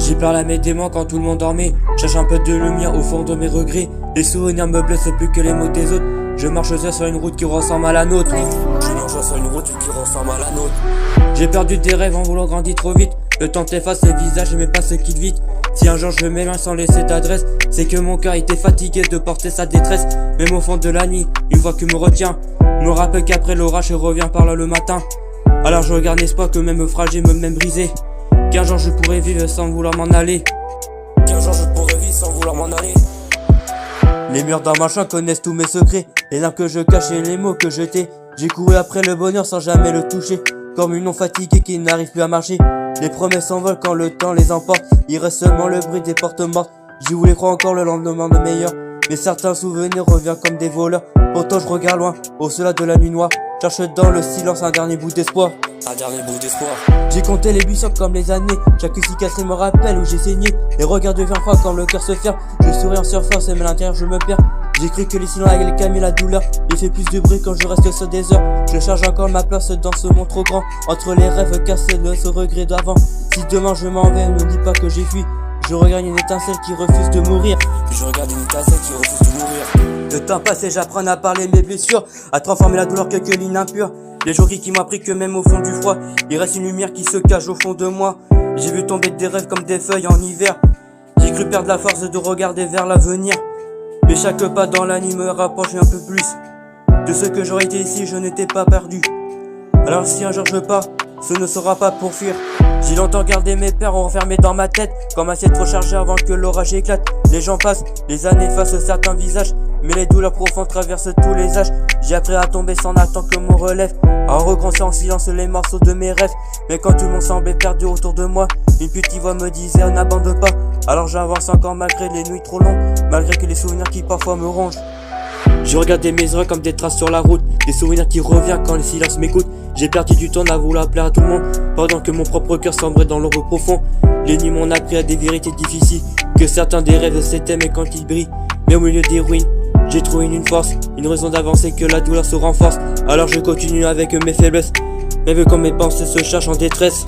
J'ai parlé à mes démons quand tout le monde dormait. Cherche un peu de lumière au fond de mes regrets. Les souvenirs me blessent plus que les mots des autres. Je marche sur une route qui ressemble à la nôtre. J'ai perdu des rêves en voulant grandir trop vite. Le temps t'efface les visages mais pas ceux qui te vite. Si un jour je m'éloigne sans laisser d'adresse, c'est que mon cœur était fatigué de porter sa détresse. Même au fond de la nuit, une voix qui me retient me rappelle qu'après l'orage je reviens par là le matin. Alors je regarde l'espoir que même fragile me même brisé. Qu'un jour je pourrais vivre sans vouloir m'en aller. Les murs dans ma chambre connaissent tous mes secrets. Les larmes que je cache et les mots que je tais. J'ai couru après le bonheur sans jamais le toucher. Comme une non fatiguée qui n'arrive plus à marcher. Les promesses s'envolent quand le temps les emporte. Il reste seulement le bruit des portes mortes. J'y voulais croire encore le lendemain de meilleur. Mais certains souvenirs reviennent comme des voleurs. Pourtant je regarde loin, au-delà de la nuit noire. Cherche dans le silence un dernier bout d'espoir. J'ai compté les buissons comme les années. Chaque cicatrice me rappelle où j'ai saigné. Les regards deviennent froids quand le cœur se ferme. Je souris en surface mais à l'intérieur je me perds. J'ai cru que les silences allaient calmer la douleur. Il fait plus de bruit quand je reste sur des heures. Je charge encore ma place dans ce monde trop grand. Entre les rêves cassés de ce regret d'avant. Si demain je m'en vais, ne dis pas que j'ai fui. Je regarde une étincelle qui refuse de mourir. Le temps passé, j'apprends à parler mes blessures, à transformer la douleur quelques lignes impures. Les jours qui m'ont appris que même au fond du froid, il reste une lumière qui se cache au fond de moi. J'ai vu tomber des rêves comme des feuilles en hiver. J'ai cru perdre la force de regarder vers l'avenir. Mais chaque pas dans la nuit me rapproche un peu plus de ce que j'aurais été ici, je n'étais pas perdu. Alors si un jour je pars, ce ne sera pas pour fuir. J'ai longtemps gardé mes peurs enfermés dans ma tête, comme assiette rechargée avant que l'orage éclate. Les gens passent, les années effacent certains visages, mais les douleurs profondes traversent tous les âges. J'ai appris à tomber sans attendre que mon relève, à reconstruire en silence les morceaux de mes rêves. Mais quand tout le monde semblait perdu autour de moi, une petite voix me disait n'abandonne pas. Alors j'avance encore malgré les nuits trop longues, malgré que les souvenirs qui parfois me rongent. Je regardais mes erreurs comme des traces sur la route, des souvenirs qui reviennent quand le silence m'écoute. J'ai perdu du temps à vouloir plaire à tout le monde, pendant que mon propre cœur sombrait dans l'ombre profond. Les nuits m'ont appris à des vérités difficiles, que certains des rêves s'éteignent mais quand ils brillent. Mais au milieu des ruines, j'ai trouvé une force, une raison d'avancer, que la douleur se renforce. Alors je continue avec mes faiblesses, même quand mes pensées se cherchent en détresse.